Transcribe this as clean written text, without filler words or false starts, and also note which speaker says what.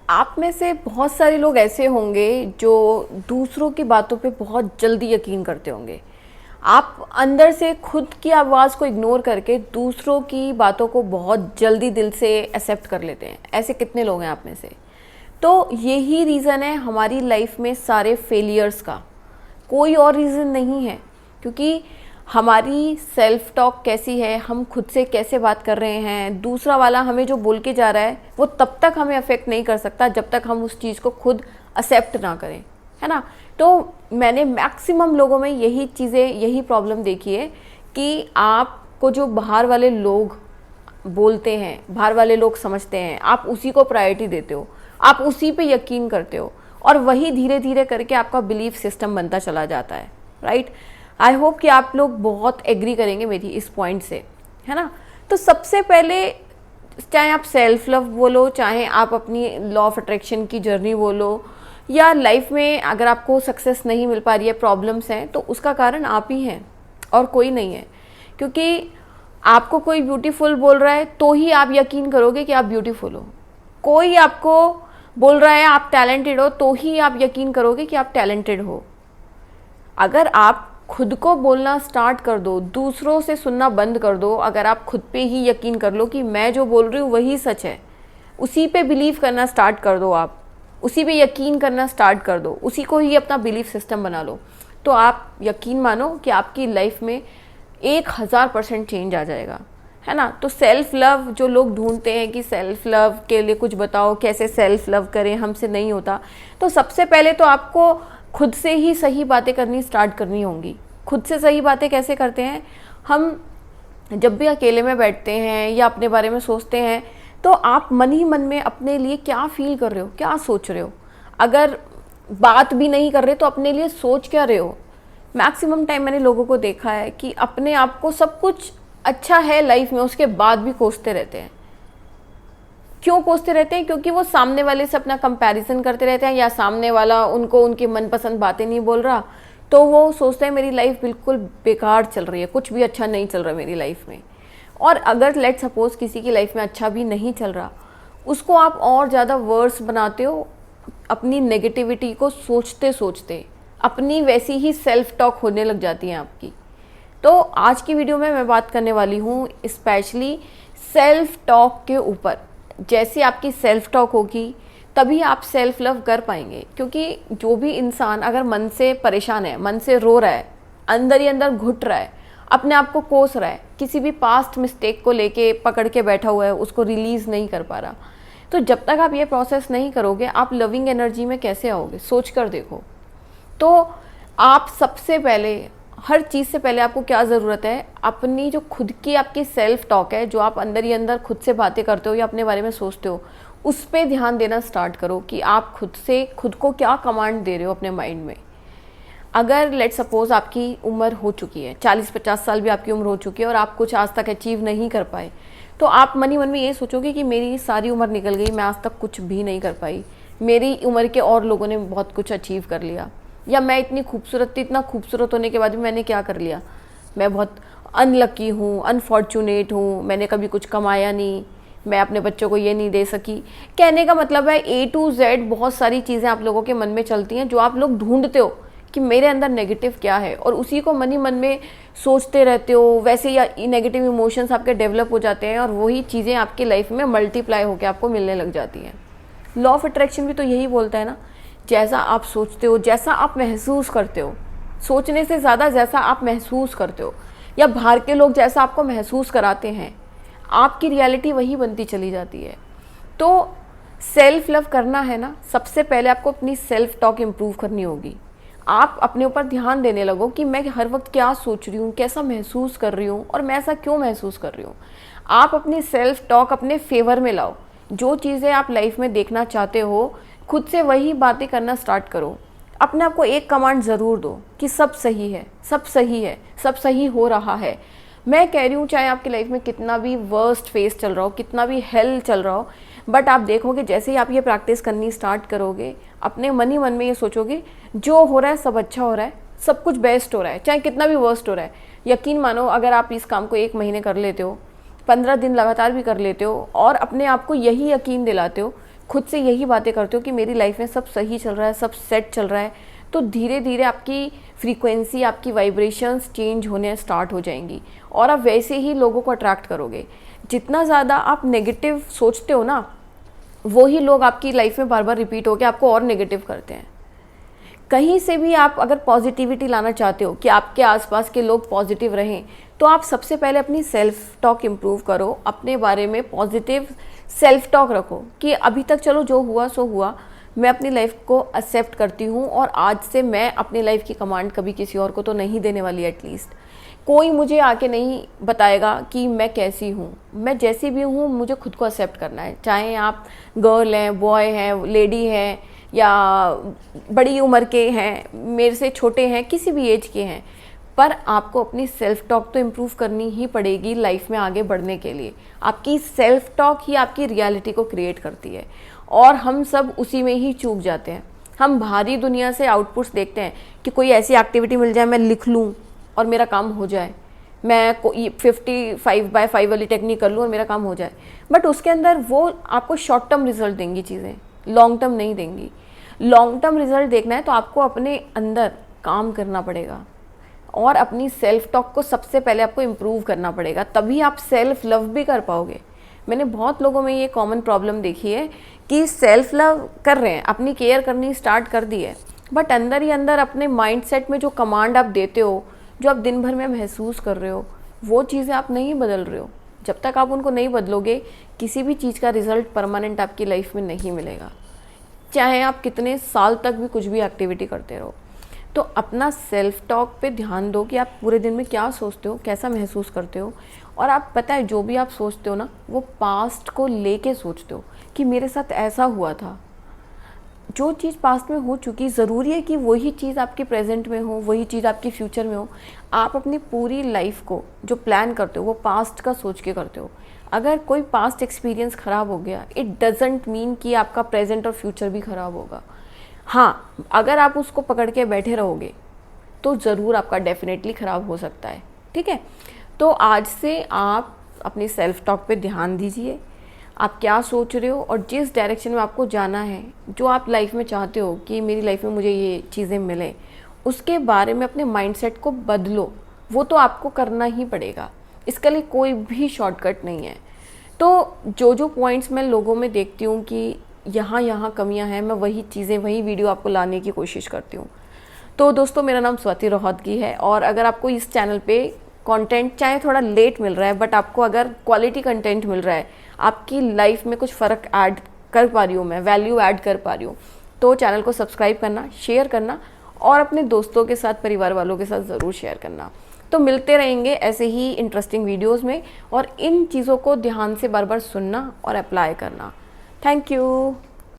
Speaker 1: आप में से बहुत सारे लोग ऐसे होंगे जो दूसरों की बातों पे बहुत जल्दी यकीन करते होंगे। आप अंदर से खुद की आवाज़ को इग्नोर करके दूसरों की बातों को बहुत जल्दी दिल से एक्सेप्ट कर लेते हैं। ऐसे कितने लोग हैं आप में से? तो यही रीज़न है हमारी लाइफ में सारे फेलियर्स का, कोई और रीज़न नहीं है। क्योंकि हमारी सेल्फ टॉक कैसी है, हम खुद से कैसे बात कर रहे हैं, दूसरा वाला हमें जो बोल के जा रहा है वो तब तक हमें अफेक्ट नहीं कर सकता जब तक हम उस चीज़ को खुद एक्सेप्ट ना करें, है ना। तो मैंने मैक्सिमम लोगों में यही चीज़ें, यही प्रॉब्लम देखी है कि आपको जो बाहर वाले लोग बोलते हैं, बाहर वाले लोग समझते हैं, आप उसी को प्रायोरिटी देते हो, आप उसी पे यकीन करते हो और वही धीरे धीरे करके आपका बिलीफ सिस्टम बनता चला जाता है, राइट। आई होप कि आप लोग बहुत एग्री करेंगे मेरी इस पॉइंट से, है ना। तो सबसे पहले, चाहे आप सेल्फ लव बोलो, चाहे आप अपनी लॉ ऑफ अट्रैक्शन की जर्नी बोलो, या लाइफ में अगर आपको सक्सेस नहीं मिल पा रही है, प्रॉब्लम्स हैं, तो उसका कारण आप ही हैं और कोई नहीं है। क्योंकि आपको कोई ब्यूटीफुल बोल रहा है तो ही आप यकीन करोगे कि आप ब्यूटीफुल हो। कोई आपको बोल रहा है आप टैलेंटेड हो तो ही आप यकीन करोगे कि आप टैलेंटेड हो। अगर आप खुद को बोलना स्टार्ट कर दो, दूसरों से सुनना बंद कर दो, अगर आप खुद पे ही यकीन कर लो कि मैं जो बोल रही हूँ वही सच है, उसी पे बिलीव करना स्टार्ट कर दो, आप उसी पे यकीन करना स्टार्ट कर दो, उसी को ही अपना बिलीफ सिस्टम बना लो, तो आप यकीन मानो कि आपकी लाइफ में 1000% चेंज आ जाएगा, है ना। तो सेल्फ लव, जो लोग ढूंढते हैं कि सेल्फ लव के लिए कुछ बताओ, कैसे सेल्फ लव करें, हमसे नहीं होता। तो सबसे पहले तो आपको खुद से ही सही बातें करनी स्टार्ट करनी होंगी। खुद से सही बातें कैसे करते हैं? हम जब भी अकेले में बैठते हैं या अपने बारे में सोचते हैं, तो आप मन ही मन में अपने लिए क्या फील कर रहे हो, क्या सोच रहे हो। अगर बात भी नहीं कर रहे तो अपने लिए सोच क्या रहे हो। मैक्सिमम टाइम मैंने लोगों को देखा है कि अपने आप को सब कुछ अच्छा है लाइफ में, उसके बाद भी कोसते रहते हैं। क्यों कोसते रहते हैं? क्योंकि वो सामने वाले से अपना कंपैरिजन करते रहते हैं, या सामने वाला उनको उनकी मनपसंद बातें नहीं बोल रहा, तो वो सोचते हैं मेरी लाइफ बिल्कुल बेकार चल रही है, कुछ भी अच्छा नहीं चल रहा मेरी लाइफ में। और अगर लेट सपोज किसी की लाइफ में अच्छा भी नहीं चल रहा, उसको आप और ज़्यादा वर्स बनाते हो अपनी नेगेटिविटी को सोचते सोचते। अपनी वैसी ही सेल्फ टॉक होने लग जाती है आपकी। तो आज की वीडियो में मैं बात करने वाली हूँ स्पेशली सेल्फ टॉक के ऊपर। जैसी आपकी सेल्फ टॉक होगी तभी आप सेल्फ लव कर पाएंगे। क्योंकि जो भी इंसान अगर मन से परेशान है, मन से रो रहा है, अंदर ही अंदर घुट रहा है, अपने आप को कोस रहा है, किसी भी पास्ट मिस्टेक को लेके पकड़ के बैठा हुआ है, उसको रिलीज़ नहीं कर पा रहा, तो जब तक आप ये प्रोसेस नहीं करोगे आप लविंग एनर्जी में कैसे आओगे? सोच कर देखो। तो आप सबसे पहले, हर चीज़ से पहले आपको क्या ज़रूरत है? अपनी जो खुद की आपकी सेल्फ टॉक है, जो आप अंदर ही अंदर खुद से बातें करते हो या अपने बारे में सोचते हो, उस पर ध्यान देना स्टार्ट करो कि आप खुद से खुद को क्या कमांड दे रहे हो अपने माइंड में। अगर लेट सपोज आपकी उम्र हो चुकी है, 40-50 साल भी आपकी उम्र हो चुकी है और आप कुछ आज तक अचीव नहीं कर पाए, तो आप मन ही मन में ये सोचोगे कि मेरी सारी उम्र निकल गई, मैं आज तक कुछ भी नहीं कर पाई, मेरी उम्र के और लोगों ने बहुत कुछ अचीव कर लिया, या मैं इतनी खूबसूरत थी, इतना खूबसूरत होने के बाद भी मैंने क्या कर लिया, मैं बहुत अनलकी हूँ, अनफॉर्चुनेट हूँ, मैंने कभी कुछ कमाया नहीं, मैं अपने बच्चों को ये नहीं दे सकी। कहने का मतलब है A to Z बहुत सारी चीज़ें आप लोगों के मन में चलती हैं जो आप लोग ढूंढते हो कि मेरे अंदर नेगेटिव क्या है, और उसी को मन ही मन में सोचते रहते हो। वैसे या नेगेटिव इमोशंस आपके डेवलप हो जाते हैं और वही चीज़ें आपकी लाइफ में मल्टीप्लाई होकर आपको मिलने लग जाती हैं। लॉ ऑफ अट्रैक्शन भी तो यही बोलता है ना, जैसा आप सोचते हो, जैसा आप महसूस करते हो, सोचने से ज़्यादा जैसा आप महसूस करते हो, या बाहर के लोग जैसा आपको महसूस कराते हैं, आपकी रियलिटी वही बनती चली जाती है। तो सेल्फ लव करना है ना, सबसे पहले आपको अपनी सेल्फ टॉक इम्प्रूव करनी होगी। आप अपने ऊपर ध्यान देने लगो कि मैं हर वक्त क्या सोच रही हूँ, कैसा महसूस कर रही हूँ, और मैं ऐसा क्यों महसूस कर रही हूँ। आप अपनी सेल्फ टॉक अपने फेवर में लाओ। जो चीज़ें आप लाइफ में देखना चाहते हो, खुद से वही बातें करना स्टार्ट करो। अपने आप को एक कमांड ज़रूर दो कि सब सही है, सब सही है, सब सही हो रहा है। मैं कह रही हूँ चाहे आपकी लाइफ में कितना भी वर्स्ट फेस चल रहा हो, कितना भी हेल चल रहा हो, बट आप देखोगे जैसे ही आप ये प्रैक्टिस करनी स्टार्ट करोगे, अपने मन ही मन में ये सोचोगे जो हो रहा है सब अच्छा हो रहा है, सब कुछ बेस्ट हो रहा है, चाहे कितना भी वर्स्ट हो रहा है। यकीन मानो अगर आप इस काम को 1 महीने कर लेते हो, 15 दिन लगातार भी कर लेते हो, और अपने आप को यही यकीन दिलाते हो खुद से यही बातें करते हो कि मेरी लाइफ में सब सही चल रहा है, सब सेट चल रहा है, तो धीरे धीरे आपकी फ्रीक्वेंसी, आपकी वाइब्रेशंस चेंज होने स्टार्ट हो जाएंगी और आप वैसे ही लोगों को अट्रैक्ट करोगे। जितना ज़्यादा आप नेगेटिव सोचते हो ना, वो ही लोग आपकी लाइफ में बार बार रिपीट होकर आपको और नेगेटिव करते हैं। कहीं से भी आप अगर पॉजिटिविटी लाना चाहते हो कि आपके आसपास के लोग पॉजिटिव रहें, तो आप सबसे पहले अपनी सेल्फ टॉक इम्प्रूव करो, अपने बारे में पॉजिटिव सेल्फ टॉक रखो कि अभी तक चलो जो हुआ सो हुआ, मैं अपनी लाइफ को एक्सेप्ट करती हूँ और आज से मैं अपनी लाइफ की कमांड कभी किसी और को तो नहीं देने वाली। एटलीस्ट कोई मुझे आके नहीं बताएगा कि मैं कैसी हूँ, मैं जैसी भी हूँ मुझे खुद को एक्सेप्ट करना है। चाहे आप गर्ल हैं, बॉय हैं, लेडी हैं या बड़ी उम्र के हैं, मेरे से छोटे हैं, किसी भी एज के हैं, पर आपको अपनी सेल्फ टॉक तो इम्प्रूव करनी ही पड़ेगी लाइफ में आगे बढ़ने के लिए। आपकी सेल्फ टॉक ही आपकी रियलिटी को क्रिएट करती है और हम सब उसी में ही चूक जाते हैं। हम बाहरी दुनिया से आउटपुट्स देखते हैं कि कोई ऐसी एक्टिविटी मिल जाए, मैं लिख लूँ और मेरा काम हो जाए, मैं 55/5 वाली टेक्निक कर लूँ और मेरा काम हो जाए, बट उसके अंदर वो आपको शॉर्ट टर्म रिजल्ट देंगी चीज़ें, लॉन्ग टर्म नहीं देंगी। लॉन्ग टर्म रिजल्ट देखना है तो आपको अपने अंदर काम करना पड़ेगा और अपनी सेल्फ टॉक को सबसे पहले आपको इम्प्रूव करना पड़ेगा, तभी आप सेल्फ लव भी कर पाओगे। मैंने बहुत लोगों में ये कॉमन प्रॉब्लम देखी है कि सेल्फ लव कर रहे हैं, अपनी केयर करनी स्टार्ट कर दी है, बट अंदर ही अंदर अपने माइंडसेट में जो कमांड आप देते हो, जो आप दिन भर में महसूस कर रहे हो, वो चीज़ें आप नहीं बदल रहे हो। जब तक आप उनको नहीं बदलोगे, किसी भी चीज़ का रिजल्ट परमानेंट आपकी लाइफ में नहीं मिलेगा, चाहे आप कितने साल तक भी कुछ भी एक्टिविटी करते रहो। तो अपना सेल्फ टॉक पे ध्यान दो कि आप पूरे दिन में क्या सोचते हो, कैसा महसूस करते हो। और आप पता है, जो भी आप सोचते हो ना, वो पास्ट को लेके सोचते हो कि मेरे साथ ऐसा हुआ था। जो चीज़ पास्ट में हो चुकी, ज़रूरी है कि वही चीज़ आपके प्रेजेंट में हो, वही चीज़ आपके फ्यूचर में हो। आप अपनी पूरी लाइफ को जो प्लान करते हो वो पास्ट का सोच के करते हो। अगर कोई पास्ट एक्सपीरियंस ख़राब हो गया, इट डजेंट मीन कि आपका प्रेजेंट और फ्यूचर भी ख़राब होगा। हाँ, अगर आप उसको पकड़ के बैठे रहोगे तो ज़रूर आपका डेफिनेटली ख़राब हो सकता है। ठीक है, तो आज से आप अपनी सेल्फ टॉक पे ध्यान दीजिए, आप क्या सोच रहे हो और जिस डायरेक्शन में आपको जाना है, जो आप लाइफ में चाहते हो कि मेरी लाइफ में मुझे ये चीज़ें मिलें, उसके बारे में अपने माइंडसेट को बदलो। वो तो आपको करना ही पड़ेगा, इसके लिए कोई भी शॉर्टकट नहीं है। तो जो जो पॉइंट्स मैं लोगों में देखती हूँ कि यहाँ कमियाँ हैं, मैं वही चीज़ें, वही वीडियो आपको लाने की कोशिश करती हूँ। तो दोस्तों, मेरा नाम स्वाति रोहतगी है और अगर आपको इस चैनल पे कंटेंट चाहे थोड़ा लेट मिल रहा है, बट आपको अगर क्वालिटी कंटेंट मिल रहा है, आपकी लाइफ में कुछ फ़र्क ऐड कर पा रही हूँ, मैं वैल्यू ऐड कर पा रही हूँ, तो चैनल को सब्सक्राइब करना, शेयर करना और अपने दोस्तों के साथ, परिवार वालों के साथ ज़रूर शेयर करना। तो मिलते रहेंगे ऐसे ही इंटरेस्टिंग वीडियोज़ में, और इन चीज़ों को ध्यान से बार बार सुनना और अप्लाई करना। Thank you.